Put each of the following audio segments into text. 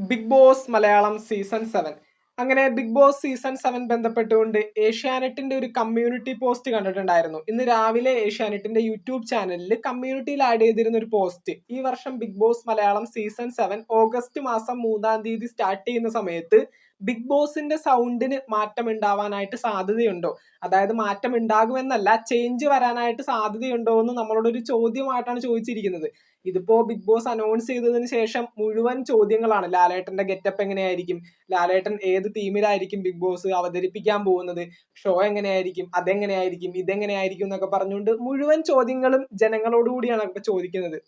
Big Boss Malayalam season 7. അങ്ങനെ big boss season 7 ബന്ധപ്പെട്ടുകൊണ്ട് ഏഷ്യാനെറ്റിന്റെ ഒരു കമ്മ്യൂണിറ്റി പോസ്റ്റ് കണ്ടിട്ടുണ്ടായിരുന്നു. ഇന്ന് രാവിലെ ഏഷ്യാനെറ്റിന്റെ യൂട്യൂബ് ചാനലിൽ കമ്മ്യൂണിറ്റിയിൽ ആഡ് ചെയ്തിരുന്ന ഒരു പോസ്റ്റ്, ഈ വർഷം Bigg Boss Malayalam season 7 August മാസം 3-ാം തീയതി സ്റ്റാർട്ട് ചെയ്യുന്ന സമയത്ത് ബിഗ് ബോസിന്റെ സൗണ്ടിന് മാറ്റം ഉണ്ടാവാനായിട്ട് സാധ്യതയുണ്ടോ, അതായത് മാറ്റം ഉണ്ടാകുമെന്നല്ല, ചേഞ്ച് വരാനായിട്ട് സാധ്യതയുണ്ടോ എന്ന് നമ്മളോട് ഒരു ചോദ്യമായിട്ടാണ് ചോദിച്ചിരിക്കുന്നത്. ഇതിപ്പോ ബിഗ് ബോസ് അനൗൺസ് ചെയ്തതിന് ശേഷം മുഴുവൻ ചോദ്യങ്ങളാണ്. ലാലേട്ടന്റെ ഗെറ്റപ്പ് എങ്ങനെയായിരിക്കും, ലാലേട്ടൻ ഏത് തീമിലായിരിക്കും ബിഗ് ബോസ് അവതരിപ്പിക്കാൻ പോകുന്നത്, ഷോ എങ്ങനെയായിരിക്കും, അതെങ്ങനെയായിരിക്കും, ഇതെങ്ങനെയായിരിക്കും എന്നൊക്കെ പറഞ്ഞുകൊണ്ട് മുഴുവൻ ചോദ്യങ്ങളും ജനങ്ങളോടുകൂടിയാണ് ഇപ്പൊ ചോദിക്കുന്നത്.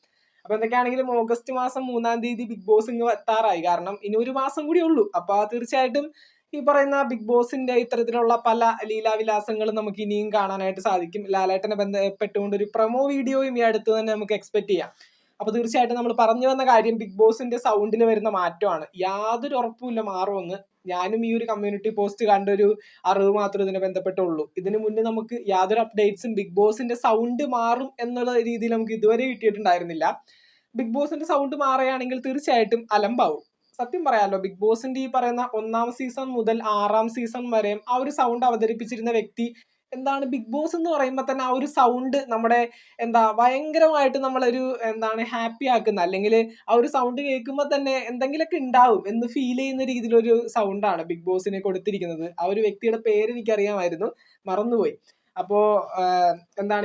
അപ്പൊ എന്തൊക്കെയാണെങ്കിലും ഓഗസ്റ്റ് മാസം 3-ാം തീയതി ബിഗ് ബോസ് ഇങ്ങ് എത്താറായി. കാരണം ഇനി ഒരു മാസം കൂടി ഉള്ളൂ. അപ്പൊ തീർച്ചയായിട്ടും ഈ പറയുന്ന ബിഗ് ബോസിന്റെ ഇത്തരത്തിലുള്ള പല ലീലാവിലാസങ്ങളും നമുക്ക് ഇനിയും കാണാനായിട്ട് സാധിക്കും. ലാലേട്ടനെ ബന്ധപ്പെട്ടുകൊണ്ട് ഒരു പ്രൊമോ വീഡിയോയും ഈ അടുത്ത് തന്നെ നമുക്ക് എക്സ്പെക്ട് ചെയ്യാം. അപ്പൊ തീർച്ചയായിട്ടും നമ്മൾ പറഞ്ഞു വന്ന കാര്യം ബിഗ് ബോസിന്റെ സൗണ്ടിൽ വരുന്ന മാറ്റമാണ്. യാതൊരു ഉറപ്പുമില്ല മാറുമെന്ന്. ഞാനും ഈ ഒരു കമ്മ്യൂണിറ്റി പോസ്റ്റ് കണ്ടൊരു അറിവ് മാത്രമേ ഇതിനെ ബന്ധപ്പെട്ടുള്ളൂ. ഇതിനു മുന്നേ നമുക്ക് യാതൊരു അപ്ഡേറ്റ്സും ബിഗ് ബോസിന്റെ സൗണ്ട് മാറും എന്നുള്ള രീതിയിൽ നമുക്ക് ഇതുവരെ കിട്ടിയിട്ടുണ്ടായിരുന്നില്ല. ബിഗ് ബോസിന്റെ സൗണ്ട് മാറുകയാണെങ്കിൽ തീർച്ചയായിട്ടും അലമ്പാവും. സത്യം പറയാലോ, ബിഗ് ബോസിന്റെ ഈ പറയുന്ന 1-ാം സീസൺ മുതൽ 6-ാം സീസൺ വരെയും ആ ഒരു സൗണ്ട് അവതരിപ്പിച്ചിരുന്ന വ്യക്തി എന്താണ്, ബിഗ് ബോസ് എന്ന് പറയുമ്പോൾ തന്നെ ആ ഒരു സൗണ്ട് നമ്മുടെ ഭയങ്കരമായിട്ട് നമ്മളൊരു ഹാപ്പി ആക്കുന്ന, അല്ലെങ്കിൽ ആ ഒരു സൗണ്ട് കേൾക്കുമ്പോൾ തന്നെ എന്തെങ്കിലുമൊക്കെ ഉണ്ടാവും എന്ന് ഫീൽ ചെയ്യുന്ന രീതിയിലൊരു സൗണ്ടാണ് ബിഗ് ബോസിന് കൊടുത്തിരിക്കുന്നത്. ആ ഒരു വ്യക്തിയുടെ പേര് എനിക്കറിയാമായിരുന്നു, മറന്നുപോയി. അപ്പോ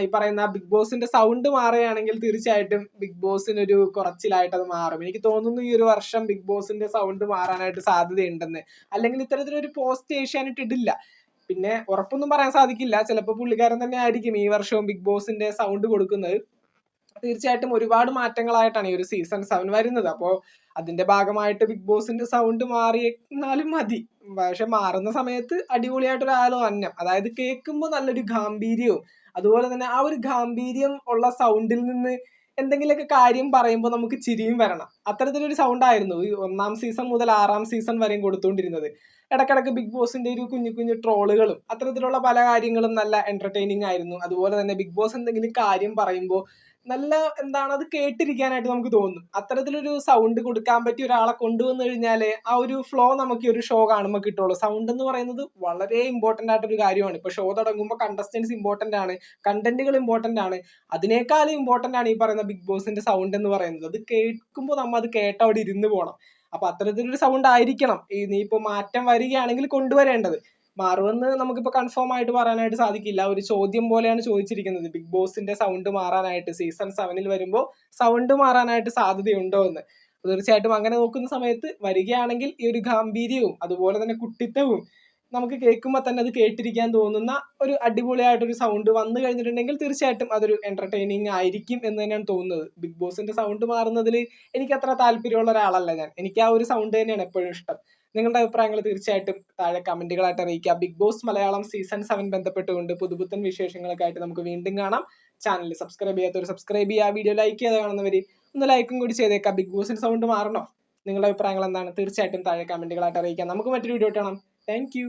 ഈ പറയുന്ന ബിഗ് ബോസിന്റെ സൗണ്ട് മാറുകയാണെങ്കിൽ തീർച്ചയായിട്ടും ബിഗ് ബോസിനൊരു കുറച്ചിലായിട്ട് അത് മാറും. എനിക്ക് തോന്നുന്നു ഈ ഒരു വർഷം ബിഗ് ബോസിന്റെ സൗണ്ട് മാറാനായിട്ട് സാധ്യതയുണ്ടെന്ന്. അല്ലെങ്കിൽ ഇത്തരത്തിലൊരു പോസ്റ്റ് ഏഷ്യാനെറ്റ് ഇടില്ല. പിന്നെ ഉറപ്പൊന്നും പറയാൻ സാധിക്കില്ല, ചിലപ്പോൾ പുള്ളിക്കാരൻ തന്നെ ആയിരിക്കും ഈ വർഷവും ബിഗ് ബോസിന്റെ സൗണ്ട് കൊടുക്കുന്നത്. തീർച്ചയായിട്ടും ഒരുപാട് മാറ്റങ്ങളായിട്ടാണ് ഈ ഒരു സീസൺ 7 വരുന്നത്. അപ്പോൾ അതിന്റെ ഭാഗമായിട്ട് ബിഗ് ബോസിന്റെ സൗണ്ട് മാറിയെന്നാലും മതി. പക്ഷെ മാറുന്ന സമയത്ത് അടിപൊളിയായിട്ടൊരാളോ അന്നം, അതായത് കേൾക്കുമ്പോൾ നല്ലൊരു ഗാംഭീര്യവും അതുപോലെ തന്നെ ആ ഒരു ഗാംഭീര്യം ഉള്ള സൗണ്ടിൽ നിന്ന് എന്തെങ്കിലുമൊക്കെ കാര്യം പറയുമ്പോൾ നമുക്ക് ചിരിയും വരണം. അത്തരത്തിലൊരു സൗണ്ട് ആയിരുന്നു ഈ 1-ാം സീസൺ മുതൽ 6-ാം സീസൺ വരെയും കൊടുത്തുകൊണ്ടിരുന്നത്. ഇടക്കിടക്ക് ബിഗ് ബോസിന്റെ ഒരു കുഞ്ഞു കുഞ്ഞു ട്രോളുകളും അത്തരത്തിലുള്ള പല കാര്യങ്ങളും നല്ല എന്റർടൈനിങ് ആയിരുന്നു. അതുപോലെ തന്നെ ബിഗ് ബോസ് എന്തെങ്കിലും കാര്യം പറയുമ്പോൾ നല്ല അത് കേട്ടിരിക്കാനായിട്ട് നമുക്ക് തോന്നും. അത്തരത്തിലൊരു സൗണ്ട് കൊടുക്കാൻ പറ്റിയ ഒരാളെ കൊണ്ടുവന്നു കഴിഞ്ഞാലേ ആ ഒരു ഫ്ലോ നമുക്ക് ഈ ഒരു ഷോ കാണുമ്പോൾ കിട്ടുള്ളൂ. സൗണ്ട് എന്ന് പറയുന്നത് വളരെ ഇമ്പോർട്ടന്റ് ആയിട്ടൊരു കാര്യമാണ്. ഇപ്പൊ ഷോ തുടങ്ങുമ്പോൾ കണ്ടസ്റ്റൻസ് ഇമ്പോർട്ടന്റ് ആണ്, കണ്ടന്റുകൾ ഇമ്പോർട്ടന്റ് ആണ്. അതിനേക്കാളും ഇമ്പോർട്ടന്റ് ആണ് ഈ പറയുന്ന ബിഗ് ബോസിന്റെ സൗണ്ട് എന്ന് പറയുന്നത്. അത് കേൾക്കുമ്പോൾ നമ്മൾ അത് കേട്ട് അവിടെ ഇരുന്ന് പോകണം. അപ്പൊ അത്തരത്തിലൊരു സൗണ്ട് ആയിരിക്കണം നീ ഇപ്പൊ മാറ്റം വരികയാണെങ്കിൽ കൊണ്ടുവരേണ്ടത്. മാറുമെന്ന് നമുക്കിപ്പോ കൺഫേം ആയിട്ട് പറയാനായിട്ട് സാധിക്കില്ല. ഒരു ചോദ്യം പോലെയാണ് ചോദിച്ചിരിക്കുന്നത്, ബിഗ് ബോസിന്റെ സൗണ്ട് മാറാനായിട്ട് സീസൺ 7-ൽ വരുമ്പോൾ സൗണ്ട് മാറാനായിട്ട് സാധ്യതയുണ്ടോ എന്ന്. തീർച്ചയായിട്ടും അങ്ങനെ നോക്കുന്ന സമയത്ത് വരികയാണെങ്കിൽ ഈ ഒരു ഗാംഭീര്യവും അതുപോലെ തന്നെ കുട്ടിത്തവും നമുക്ക് കേൾക്കുമ്പോൾ തന്നെ അത് കേട്ടിരിക്കാൻ തോന്നുന്ന ഒരു അടിപൊളിയായിട്ടൊരു സൗണ്ട് വന്നു കഴിഞ്ഞിട്ടുണ്ടെങ്കിൽ തീർച്ചയായിട്ടും അതൊരു എന്റർടൈനിങ് ആയിരിക്കും എന്ന് തന്നെയാണ് തോന്നുന്നത്. ബിഗ് ബോസിന്റെ സൗണ്ട് മാറുന്നതിൽ എനിക്ക് അത്ര താല്പര്യമുള്ള ഒരാളല്ല ഞാൻ. എനിക്ക് ആ ഒരു സൗണ്ട് തന്നെയാണ് എപ്പോഴും ഇഷ്ടം. നിങ്ങളുടെ അഭിപ്രായങ്ങൾ തീർച്ചയായിട്ടും താഴെ കമന്റുകളായിട്ട് അറിയിക്കുക. ബിഗ് ബോസ് മലയാളം സീസൺ 7 ബന്ധപ്പെട്ടുകൊണ്ട് പുതുപുത്തൻ വിശേഷങ്ങളൊക്കെ ആയിട്ട് നമുക്ക് വീണ്ടും കാണാം. ചാനൽ സബ്സ്ക്രൈബ് ചെയ്യാത്തവർ സബ്സ്ക്രൈബ് ചെയ്യുക, വീഡിയോ ലൈക്ക് ചെയ്ത് കാണുന്നവര് ഒന്ന് ലൈക്കും കൂടി ചെയ്തേക്കാം. ബിഗ് ബോസിന്റെ സൗണ്ട് മാറണോ? നിങ്ങളുടെ അഭിപ്രായങ്ങൾ എന്താണ്? തീർച്ചയായിട്ടും താഴെ കമന്റുകളായിട്ട് അറിയിക്കാം. നമുക്ക് മറ്റൊരു വീഡിയോ കാണാം. Thank you.